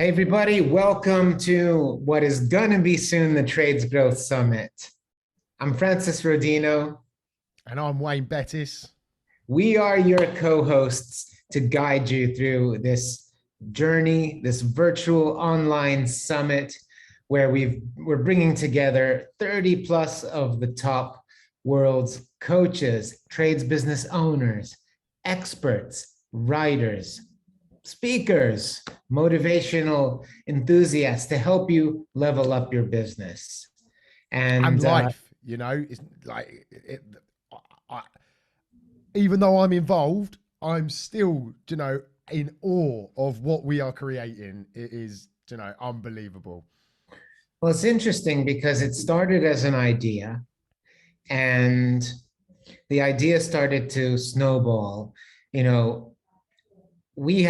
Hey, everybody, welcome to what is going to be soon the Trades Growth Summit. I'm Francis Rodino. And I'm Wayne Bettess. We are your co hosts to guide you through this journey, this virtual online summit where we're bringing together 30 plus of the top world's coaches, trades business owners, experts, writers, speakers, motivational enthusiasts to help you level up your business. And And life, it's like I, even though I'm involved, I'm still, in awe of what we are creating. It is, unbelievable. well, it's interesting because it started as an idea, and the idea started to snowball. You know, we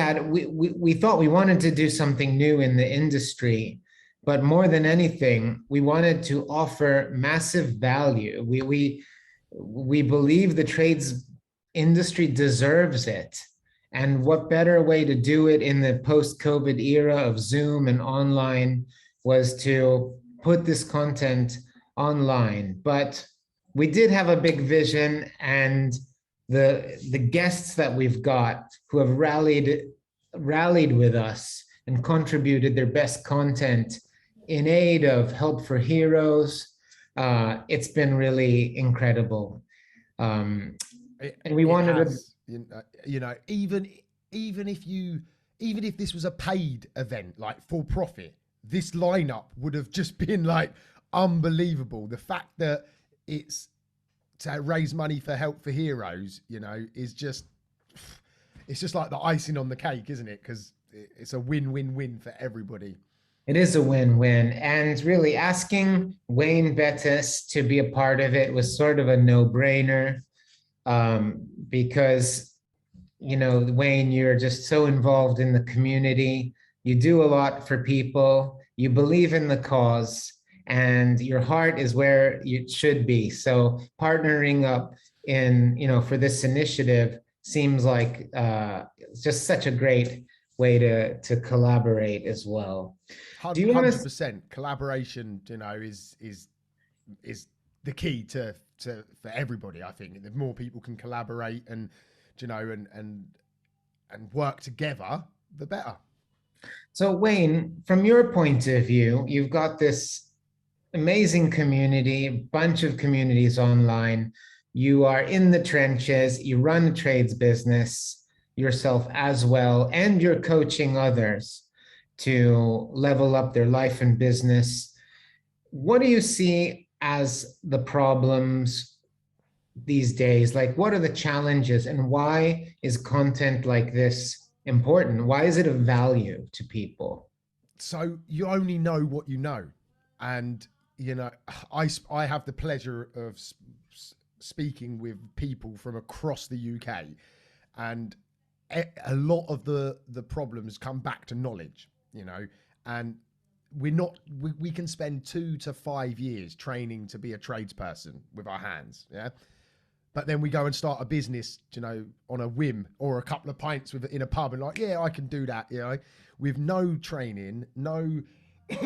thought we wanted to do something new in the industry, but more than anything, we wanted to offer massive value. We believe the trades industry deserves it. And what better way to do it in the post-COVID era of Zoom and online was to put this content online. But we did have a big vision, and the guests that we've got who have rallied with us and contributed their best content in aid of Help for Heroes. It's been really incredible. And we It wanted to, has, even if this was a paid event, like for profit, this lineup would have just been like unbelievable. The fact that it's to raise money for Help for Heroes, is just it's just like the icing on the cake, isn't it? Because it's a win-win-win for everybody. it is a win-win. And really asking Wayne Bettess to be a part of it was sort of a no-brainer, because, Wayne, you're just so involved in the community. You do a lot for people. You believe in the cause, and your heart is where it should be. So partnering up for this initiative seems like just such a great way to collaborate as well. Do you want to? 100% collaboration, is the key to for everybody. I think the more people can collaborate and and work together, the better. So, Wayne, from your point of view, you've got this amazing community, a bunch of communities online. You are in the trenches, you run a trades business yourself as well, and you're coaching others to level up their life and business. What do you see as the problems these days? Like, what are the challenges, and why is content like this important? Why is it of value to people? So you only know what you know, and you know I have the pleasure of speaking with people from across the UK, and a lot of the problems come back to knowledge, and we can spend 2 to 5 years training to be a tradesperson with our hands, yeah, but then we go and start a business, on a whim or a couple of pints in a pub and like, yeah, I can do that, with no training, no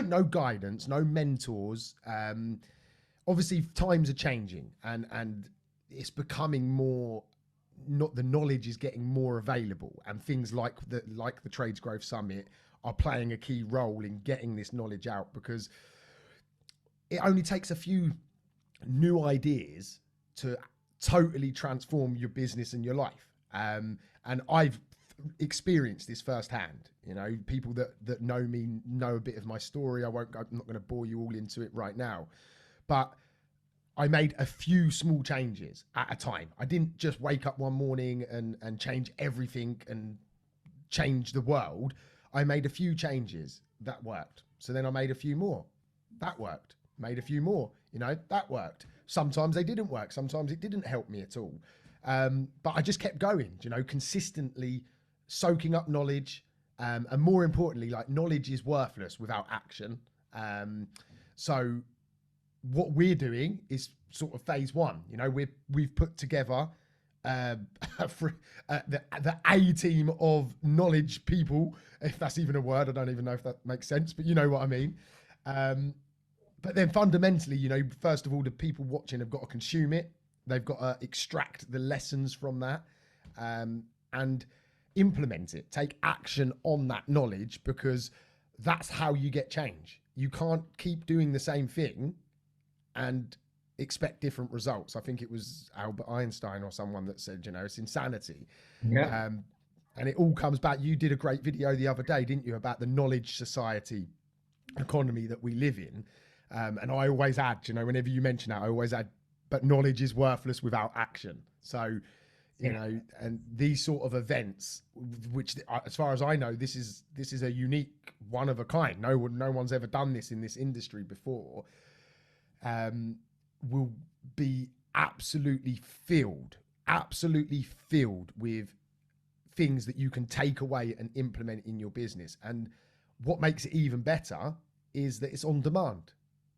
no guidance, no mentors. Obviously times are changing, and it's becoming more, not the knowledge is getting more available, and things like the Trades Growth Summit are playing a key role in getting this knowledge out, because it only takes a few new ideas to totally transform your business and your life. And I've experienced this firsthand. People that know me know a bit of my story. I'm not going to bore you all into it right now, but I made a few small changes at a time. I didn't just wake up one morning and change everything and change the world. I made a few changes that worked. So then I made a few more. That worked. Made a few more. That worked. Sometimes they didn't work. Sometimes it didn't help me at all. But I just kept going, consistently soaking up knowledge. And more importantly, like, knowledge is worthless without action. So what we're doing is sort of phase one. We've put together uh, the A team of knowledge people, if that's even a word. I don't even know if that makes sense, but you know what I mean. Um, but then fundamentally, you know, first of all, the people watching have got to consume it. They've got to extract the lessons from that, and implement it, take action on that knowledge, because that's how you get change. You can't keep doing the same thing and expect different results. I think it was Albert Einstein or someone that said, you know, it's insanity. Yeah. And it all comes back. You did a great video the other day, didn't you, about the knowledge society economy that we live in. And I always add, you know, whenever you mention that, I always add, but knowledge is worthless without action. So, you know, and these sort of events, which, as far as I know, this is a unique, one of a kind. No one's ever done this in this industry before. Will be absolutely filled with things that you can take away and implement in your business. And what makes it even better is that it's on demand,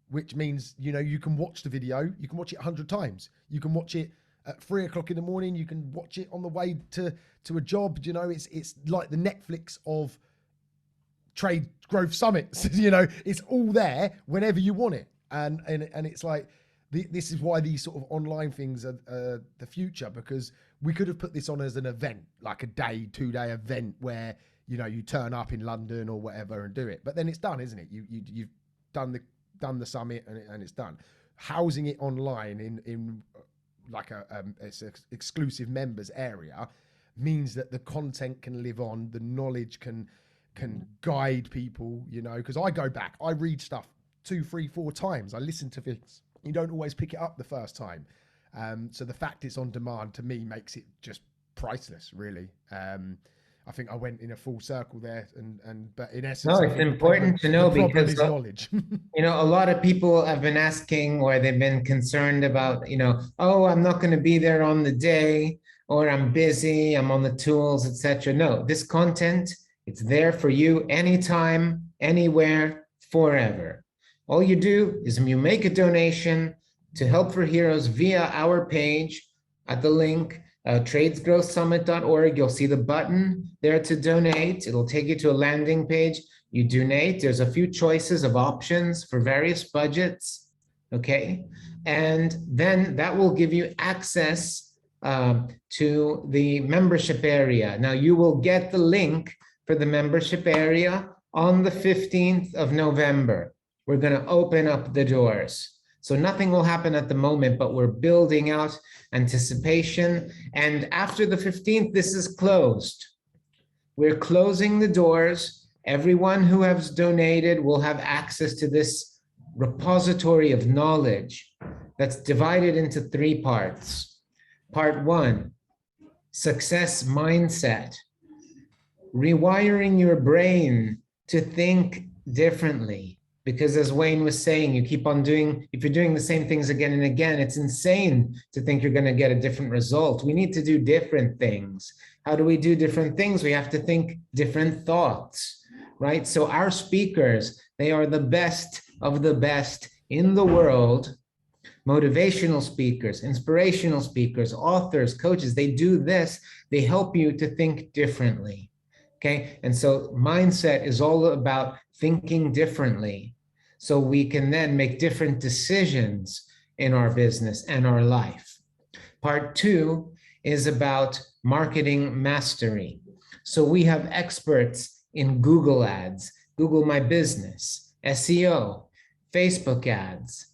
which means, you know, you can watch the video, you can watch it 100 times. You can watch it at 3 o'clock in the morning. You can watch it on the way to a job. You know, it's like the Netflix of trade growth summits. You know, it's all there whenever you want it. And it's like, this is why these sort of online things are the future, because we could have put this on as an event, like a 2-day event where, you know, you turn up in London or whatever and do it. But then it's done, isn't it? You've done the summit and it's done. Housing it online in like it's an exclusive members area means that the content can live on, the knowledge can guide people, you know, because I go back, I read stuff 2, 3, 4 times. I listen to things. You don't always pick it up the first time. So the fact it's on demand, to me, makes it just priceless, really. I think I went in a full circle there, but in essence, No, it's important to know, because is knowledge. you know, a lot of people have been asking, or they've been concerned about, you know, oh, I'm not going to be there on the day, or I'm busy, I'm on the tools, etc. No, this content, it's there for you anytime, anywhere, forever. All you do is you make a donation to Help for Heroes via our page at the link, tradesgrowthsummit.org. You'll see the button there to donate. It'll take you to a landing page. You donate. There's a few choices of options for various budgets, okay? And then that will give you access to the membership area. Now, you will get the link for the membership area on the 15th of November. We're going to open up the doors. So nothing will happen at the moment, but we're building out anticipation. And after the 15th, this is closed. We're closing the doors. Everyone who has donated will have access to this repository of knowledge that's divided into 3 parts. Part 1, success mindset, rewiring your brain to think differently. Because as Wayne was saying, you keep on doing, if you're doing the same things again and again, it's insane to think you're going to get a different result. We need to do different things. How do we do different things? We have to think different thoughts, right? So our speakers, they are the best of the best in the world. Motivational speakers, inspirational speakers, authors, coaches, they do this. They help you to think differently, okay? And so mindset is all about thinking differently, so we can then make different decisions in our business and our life. Part 2 is about marketing mastery. So we have experts in Google ads, Google My Business, SEO, Facebook ads,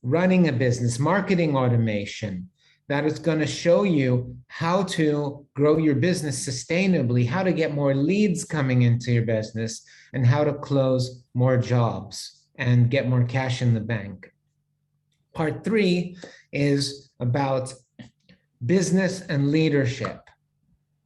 running a business, marketing automation, that is going to show you how to grow your business sustainably, how to get more leads coming into your business, and how to close more jobs and get more cash in the bank. Part 3 is about business and leadership.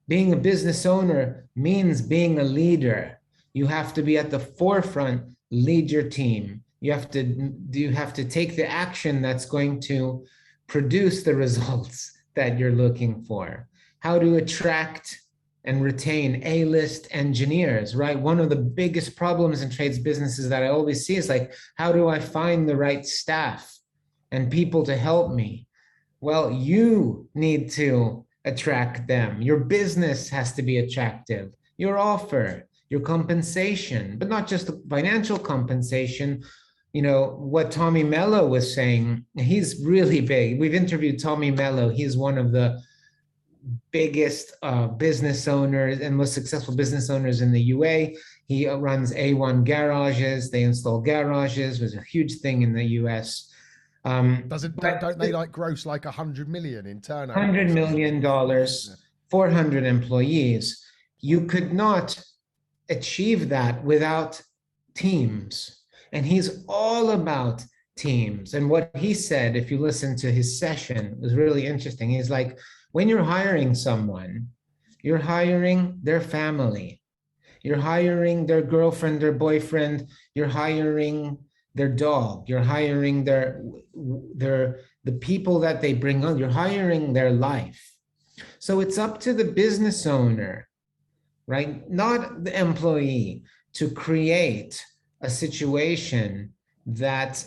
Being a business owner means being a leader. You have to be at the forefront, lead your team. You have to take the action that's going to produce the results that you're looking for. How to attract and retain A-list engineers, right? One of the biggest problems in trades businesses that I always see is like, how do I find the right staff and people to help me? Well, you need to attract them. Your business has to be attractive. Your offer, your compensation, but not just the financial compensation. You know, what Tommy Mello was saying, he's really big. We've interviewed Tommy Mello. He's one of the biggest business owners and most successful business owners in the UA. He runs A1 garages. They install garages, was a huge thing in the US. Doesn't But don't they like gross like 100 million in turnover or $100 something? million, Yeah. 400 employees. You could not achieve that without teams. And he's all about teams. And what he said, if you listen to his session, was really interesting. He's like, when you're hiring someone, you're hiring their family, you're hiring their girlfriend, their boyfriend, you're hiring their dog, you're hiring their the people that they bring on, you're hiring their life. So it's up to the business owner, right? Not the employee, to create a situation that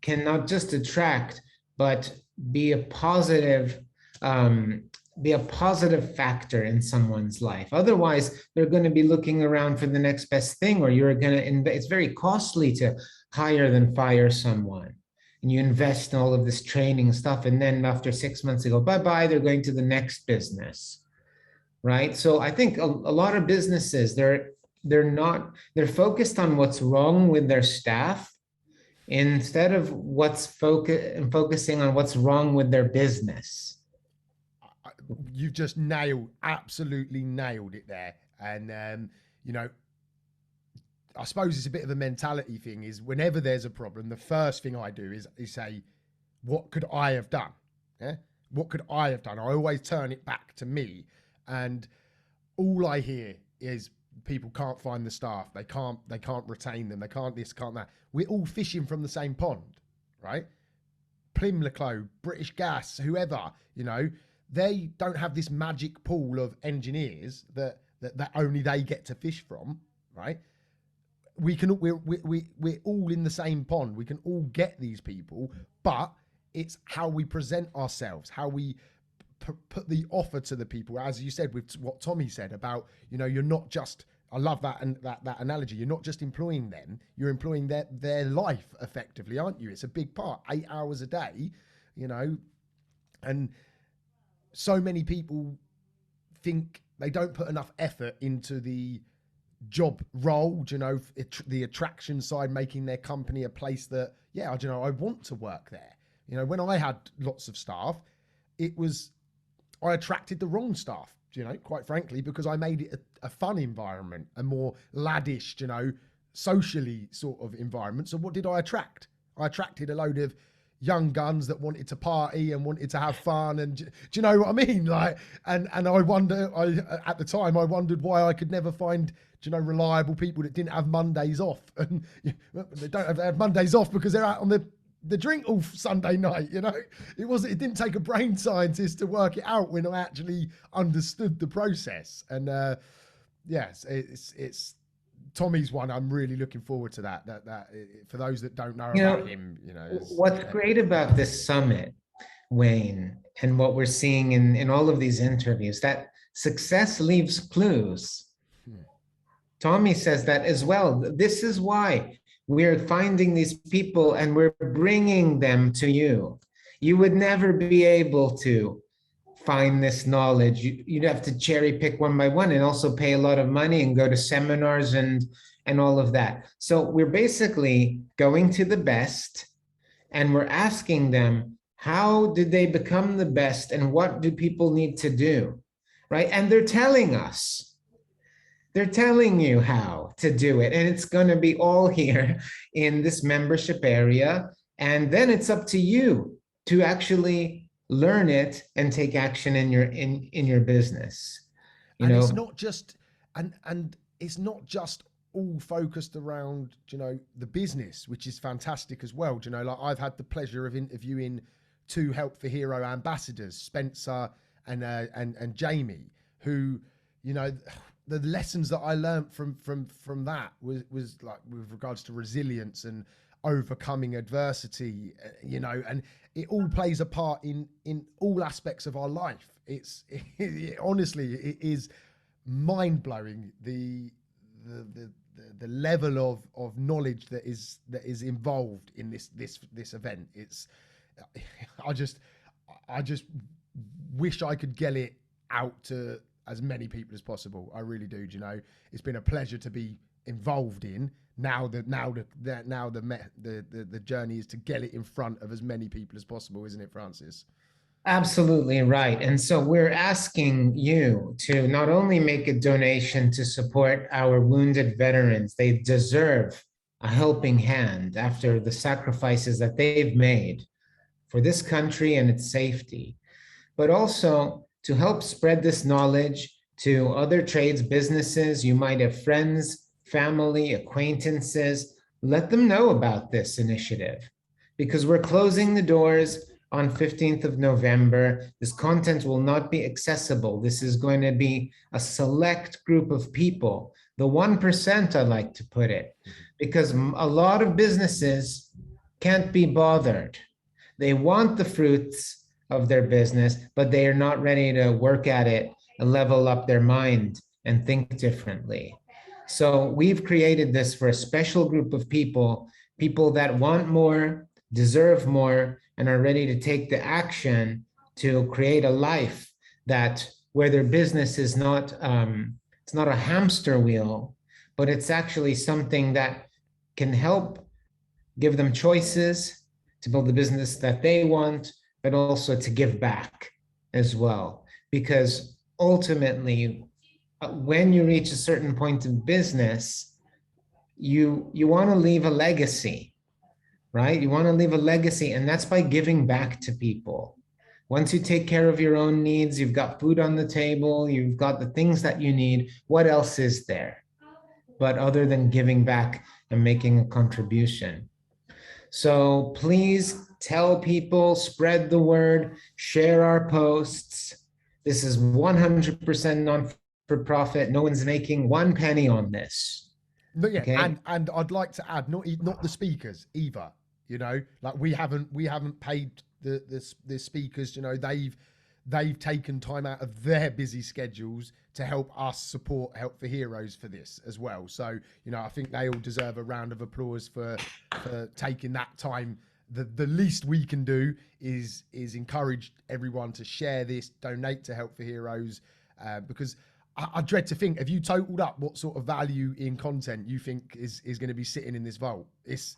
can not just attract, but be a positive, um, be a positive factor in someone's life. Otherwise, they're going to be looking around for the next best thing, or you're going to invest. It's very costly to hire than fire someone. And you invest in all of this training stuff. And then after 6 months, they go, bye-bye, they're going to the next business. Right. So I think a lot of businesses, they're focused on what's wrong with their staff instead of focusing on what's wrong with their business. You've just absolutely nailed it there. And you know, I suppose it's a bit of a mentality thing. Is whenever there's a problem, the first thing I do is say, "What could I have done?" Yeah, what could I have done? I always turn it back to me, and all I hear is people can't find the staff. They can't retain them. They can't this, can't that. We're all fishing from the same pond, right? Plimliclo, British Gas, whoever, they don't have this magic pool of engineers that only they get to fish from, right? We're all in the same pond. We can all get these people, but it's how we present ourselves, how we put the offer to the people, as you said with what Tommy said about, you're not just, I love that, and that analogy, you're not just employing them, you're employing their life effectively, aren't you? It's a big part, 8 hours a day, and so many people think they don't put enough effort into the job role, the attraction side, making their company a place that, I want to work there. When I had lots of staff, I attracted the wrong staff, quite frankly, because I made it a fun environment, a more laddish, socially sort of environment. So what did I attract? I attracted a load of young guns that wanted to party and wanted to have fun, and do you know what I mean? Like, and at the time I wondered why I could never find reliable people that didn't have Mondays off, and they have Mondays off because they're out on the drink all Sunday night. It didn't take a brain scientist to work it out when I actually understood the process. And yes, it's Tommy's one. I'm really looking forward to that for those that don't know about him, What's great about this summit, Wayne, and what we're seeing in all of these interviews, that success leaves clues. Tommy says that as well. This is why we're finding these people and we're bringing them to you. You would never be able to find this knowledge. You'd have to cherry pick one by one and also pay a lot of money and go to seminars and all of that. So we're basically going to the best and we're asking them, how did they become the best and what do people need to do, right? And they're telling us. They're telling you how to do it, and it's going to be all here in this membership area. And then it's up to you to actually learn it and take action in your business. It's not just and it's not just all focused around the business, which is fantastic as well. Like, I've had the pleasure of interviewing two Help for Hero ambassadors, Spencer and Jamie, who the lessons that I learned from that was like with regards to resilience and overcoming adversity, and it all plays a part in all aspects of our life. Honestly, it is mind blowing, the level of knowledge that is involved in this event. I just I just wish I could get it out to as many people as possible. I really do. It's been a pleasure to be involved in. Now the journey is to get it in front of as many people as possible, isn't it, Francis? Absolutely right. And so we're asking you to not only make a donation to support our wounded veterans, they deserve a helping hand after the sacrifices that they've made for this country and its safety, but also to help spread this knowledge to other trades, businesses. You might have friends, family, acquaintances. Let them know about this initiative, because we're closing the doors on 15th of November. This content will not be accessible. This is going to be a select group of people, the 1%, I like to put it, because a lot of businesses can't be bothered. They want the fruits of their business, but they are not ready to work at it and level up their mind and think differently. So we've created this for a special group of people, people that want more, deserve more, and are ready to take the action to create a life that where their business is not it's not a hamster wheel, but it's actually something that can help give them choices to build the business that they want, but also to give back as well. Because ultimately, when you reach a certain point in business, you want to leave a legacy, right? You want to leave a legacy, and that's by giving back to people. Once you take care of your own needs, you've got food on the table, you've got the things that you need. What else is there? But other than giving back and making a contribution. So please tell people, spread the word, share our posts. This is 100% non-for-profit. No one's making one penny on this. But yeah, okay? and I'd like to add, not the speakers either. Like we haven't paid the speakers. They've taken time out of their busy schedules to help us support Help for Heroes for this as well. So I think they all deserve a round of applause for taking that time. The least we can do is encourage everyone to share this, donate to Help for Heroes, because I dread to think, have you totaled up what sort of value in content you think is going to be sitting in this vault?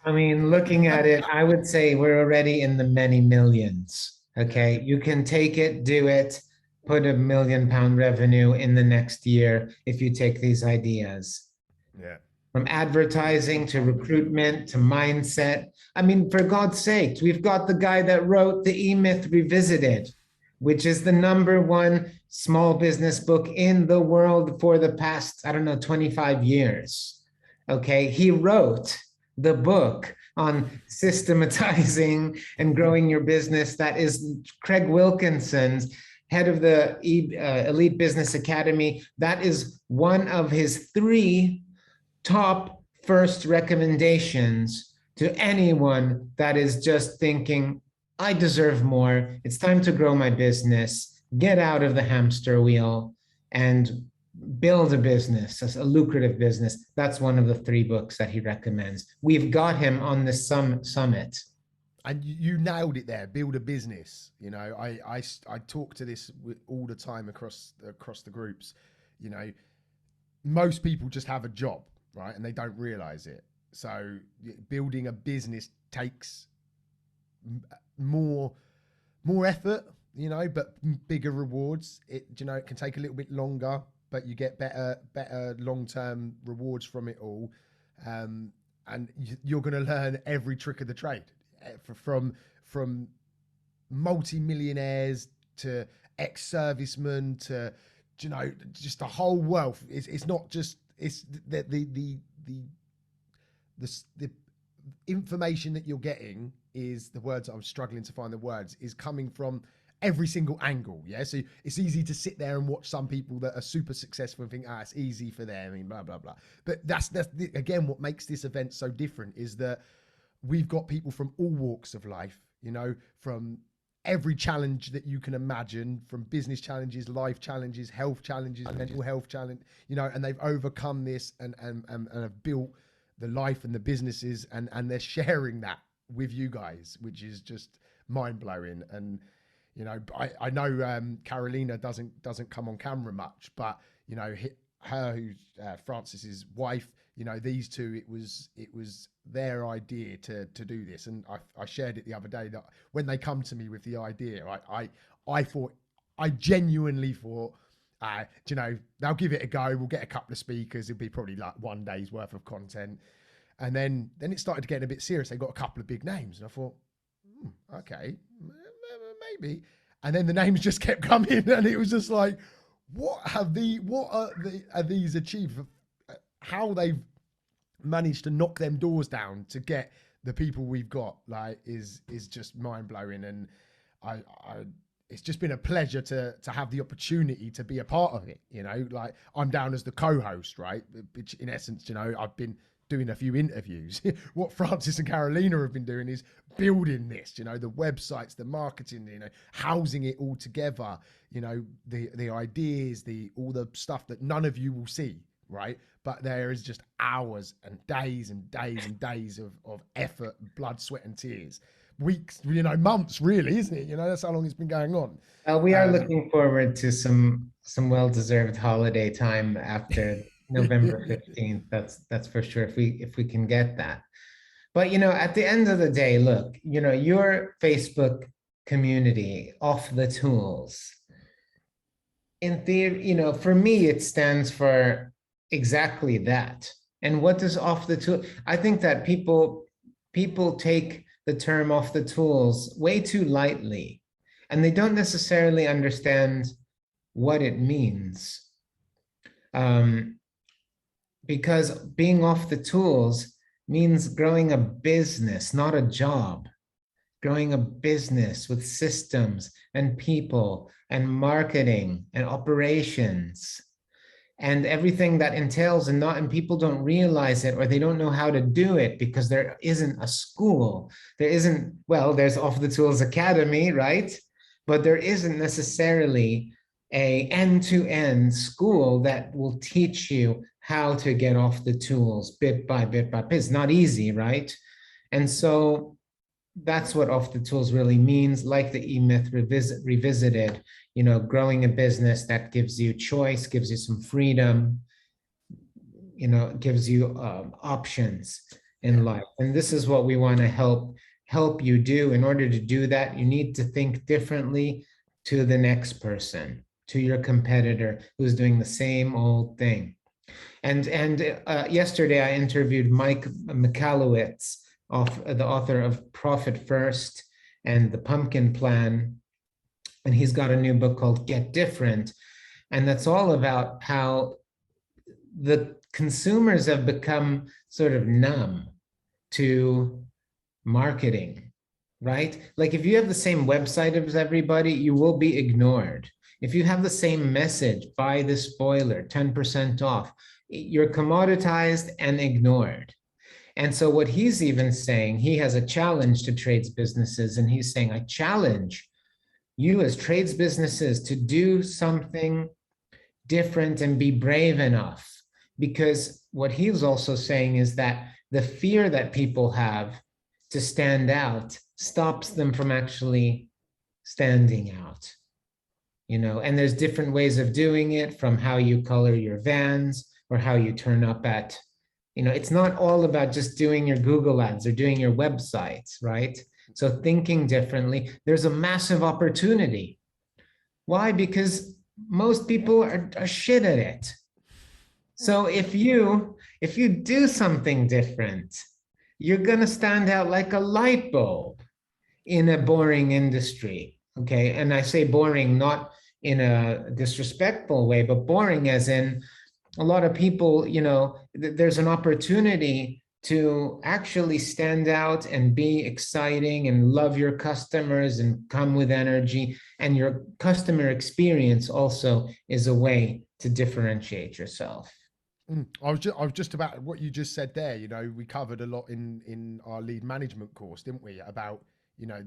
Looking at it, I would say we're already in the many millions. Okay. Yeah. You can take it, do it, put £1 million revenue in the next year if you take these ideas. Yeah. From advertising to recruitment to mindset. For God's sake, we've got the guy that wrote the E-Myth Revisited, which is the #1 small business book in the world for the past, 25 years. Okay, he wrote the book on systematizing and growing your business. That is Craig Wilkinson's, head of the Elite Business Academy. That is one of his 3 top first recommendations to anyone that is just thinking, I deserve more. It's time to grow my business, get out of the hamster wheel, and build a business, a lucrative business. That's one of the 3 books that he recommends. We've got him on the summit. And you nailed it there. Build a business. I talk to this all the time across the groups. Most people just have a job, right? And they don't realize it. So building a business takes more effort, but bigger rewards. It can take a little bit longer, but you get better long-term rewards from it all. And you're going to learn every trick of the trade, from multi-millionaires to ex-servicemen to, just the whole wealth. It's not just, it's the information that you're getting is the words I'm struggling to find the words is coming from every single angle. Yeah. So it's easy to sit there and watch some people that are super successful and think, it's easy for them, blah, blah, blah. But that's again, what makes this event so different is that we've got people from all walks of life, from every challenge that you can imagine, from business challenges, life challenges, health challenges, mental health challenge, and they've overcome this and have built the life and the businesses, and they're sharing that with you guys, which is just mind blowing. And I know Carolina doesn't come on camera much, but her who's Francis's wife, these two, it was their idea to do this. And I shared it the other day that when they come to me with the idea, I genuinely thought, they'll give it a go. We'll get a couple of speakers. It'll be probably like one day's worth of content. And then it started getting a bit serious. They got a couple of big names, and I thought, okay, maybe. And then the names just kept coming, and it was just like, what are these achieved? How they've managed to knock them doors down to get the people we've got, like, is just mind blowing. And I it's just been a pleasure to have the opportunity to be a part of it. Like, I'm down as the co-host, right? Which in essence, I've been doing a few interviews. What Francis and Carolina have been doing is building this, the websites, the marketing, housing it all together, the ideas, all the stuff that none of you will see, right? But there is just hours and days and days and days of effort, blood, sweat and tears. Weeks, months, really, isn't it? That's how long it's been going on. We are looking forward to some well-deserved holiday time after November 15th. That's for sure, if we can get that. But at the end of the day, look, your Facebook community, Off the Tools, in theory, for me, it stands for exactly that. And what does Off the Tool? I think that people take the term off the tools way too lightly, and they don't necessarily understand what it means. Because being off the tools means growing a business, not a job. Growing a business with systems and people and marketing and operations and everything that entails, and people don't realize it, or they don't know how to do it because there isn't a school. There's Off the Tools Academy, right? But there isn't necessarily a end-to-end school that will teach you how to get off the tools bit by bit by bit. It's not easy, right? And so that's what Off the Tools really means, like the E-Myth Revisited, growing a business that gives you choice, gives you some freedom, gives you options in life. And this is what we want to help you do. In order to do that, you need to think differently to the next person, to your competitor who's doing the same old thing. And yesterday I interviewed Mike Michalowicz, the author of Profit First and The Pumpkin Plan. And he's got a new book called Get Different. And that's all about how the consumers have become sort of numb to marketing, right? Like, if you have the same website as everybody, you will be ignored. If you have the same message, buy this boiler, 10% off, you're commoditized and ignored. And so what he's even saying, he has a challenge to trades businesses, and he's saying, I challenge you as trades businesses to do something different and be brave enough. Because what he's also saying is that the fear that people have to stand out stops them from actually standing out. And there's different ways of doing it, from how you color your vans or how you turn up at, it's not all about just doing your Google ads or doing your websites, right? So thinking differently, there's a massive opportunity. Why? Because most people are shit at it. So if you do something different, you're going to stand out like a light bulb in a boring industry. Okay. And I say boring, not in a disrespectful way, but boring as in a lot of people, there's an opportunity to actually stand out and be exciting and love your customers and come with energy. And your customer experience also is a way to differentiate yourself. I was just about what you just said there. You know, we covered a lot in our lead management course, didn't we? About, you know,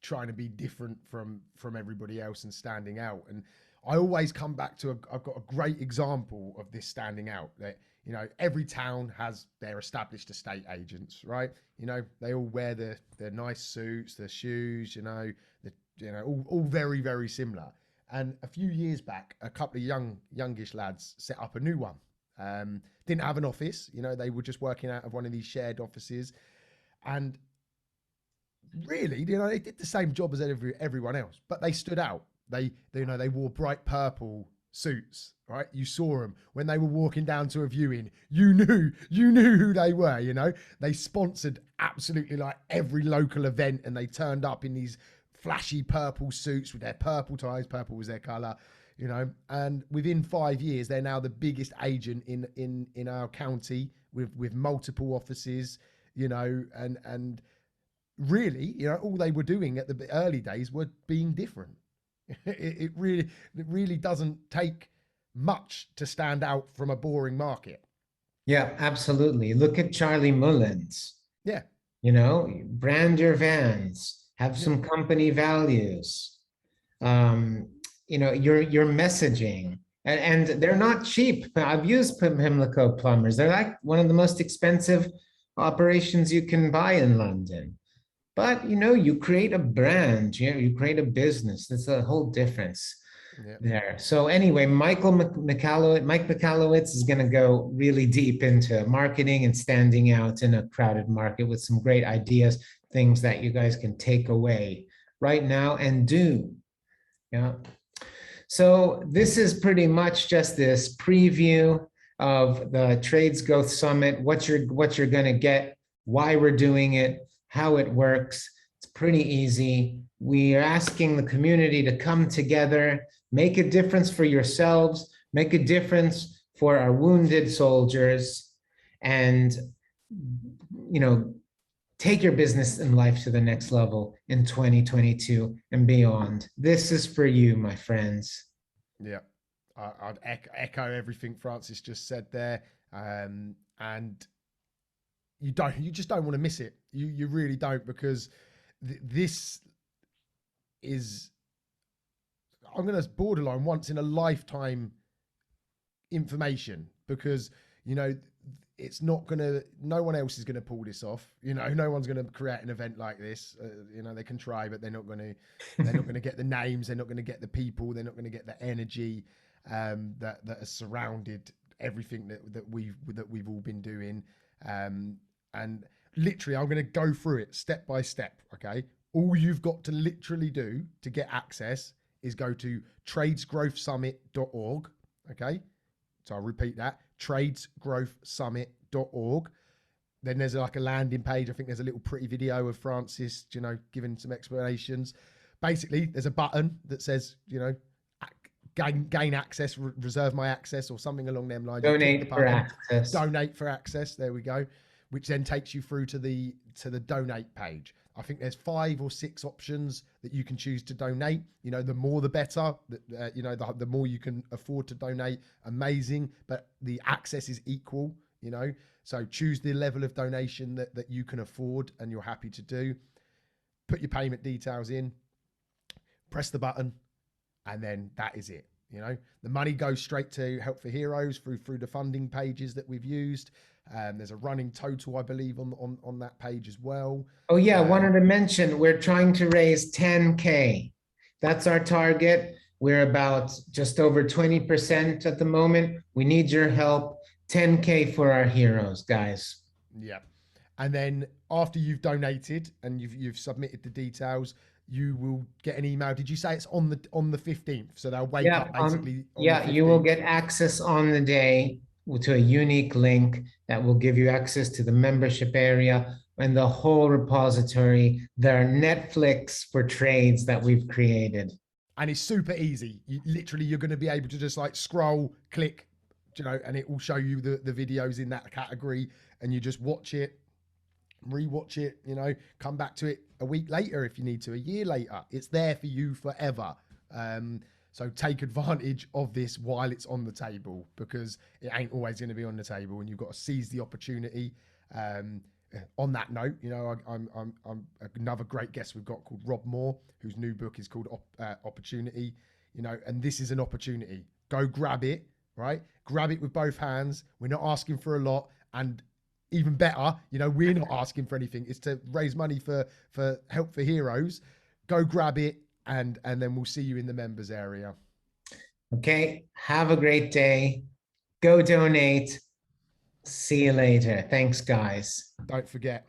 trying to be different from everybody else and standing out. And I always come back to I've got a great example of this standing out. That, you know, every town has their established estate agents, right? You know, they all wear their nice suits, their shoes. All very very similar. And a few years back, a couple of youngish lads set up a new one. Didn't have an office, you know, they were just working out of one of these shared offices. And really, you know, they did the same job as everyone else, but they stood out. They wore bright purple suits, right? You saw them when they were walking down to a viewing. You knew who they were. You know, they sponsored absolutely like every local event, and they turned up in these flashy purple suits with their purple ties. Purple was their color, you know. And within 5 years, they're now the biggest agent in our county with multiple offices, you know, and really, you know, all they were doing at the early days were being different. It really doesn't take much to stand out from a boring market. Yeah, absolutely. Look at Charlie Mullins. Yeah, You know, brand your vans, have yeah, some company values. Um, you know, your messaging. And they're not cheap. I've used Pimlico plumbers. They're like one of the most expensive operations you can buy in London. But you know, you create a brand, you create a business. That's a whole difference yeah. there. So anyway, Mike Michalowicz is going to go really deep into marketing and standing out in a crowded market with some great ideas, things that you guys can take away right now and do. Yeah. So this is pretty much just this preview of the Trades Growth Summit, what you're going to get, why we're doing it, how it works. It's pretty easy. We are asking the community to come together, make a difference for yourselves, make a difference for our wounded soldiers, and, you know, take your business and life to the next level in 2022 and beyond. This is for you, my friends. Yeah, I'd echo everything Francis just said there, and you just don't want to miss it. You really don't, because this is, I'm going to borderline once in a lifetime information, because, you know, it's not going to, no one else is going to pull this off. You know, no one's going to create an event like this. You know, they can try, but they're not going to get the names. They're not going to get the people. They're not going to get the energy that has surrounded everything that we've all been doing. And literally, I'm going to go through it step by step. Okay. All you've got to literally do to get access is go to tradesgrowthsummit.org. Okay. So I'll repeat that, tradesgrowthsummit.org. Then there's like a landing page. I think there's a little pretty video of Francis, you know, giving some explanations. Basically, there's a button that says, you know, gain access, reserve my access, or something along them lines. Donate for access. Donate for access. There we go. Which then takes you through to the donate page. I think there's 5 or 6 options that you can choose to donate. You know, the more the better. You know, the more you can afford to donate, amazing. But the access is equal. You know, so choose the level of donation that you can afford and you're happy to do. Put your payment details in. Press the button, and then that is it. You know, the money goes straight to Help for Heroes through the funding pages that we've used. There's a running total, I believe, on that page as well. Oh yeah, wanted to mention we're trying to raise 10K. That's our target. We're about just over 20% at the moment. We need your help. 10K for our heroes, guys. Yeah. And then after you've donated and you've submitted the details, you will get an email. Did you say it's on the 15th? So they'll wake up basically on the 15th. You will get access on the day to a unique link that will give you access to the membership area and the whole repository, their Netflix for trades that we've created. And it's super easy. You're going to be able to just like scroll, click, you know, and it will show you the videos in that category, and you just watch it, rewatch it, you know, come back to it a week later if you need to, a year later. It's there for you forever. So take advantage of this while it's on the table, because it ain't always going to be on the table, and you've got to seize the opportunity. Um, on that note, I'm another great guest we've got called Rob Moore, whose new book is called Opportunity. And this is an opportunity. Go grab it, right? Grab it with both hands. We're not asking for a lot, and even better, we're not asking for anything. It's to raise money for Help for Heroes. Go grab it, and then we'll see you in the members area. Okay. Have a great day. Go donate. See you later. Thanks, guys. Don't forget,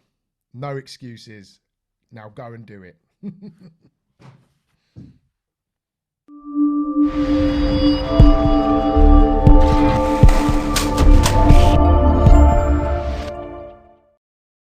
no excuses. Now go and do it.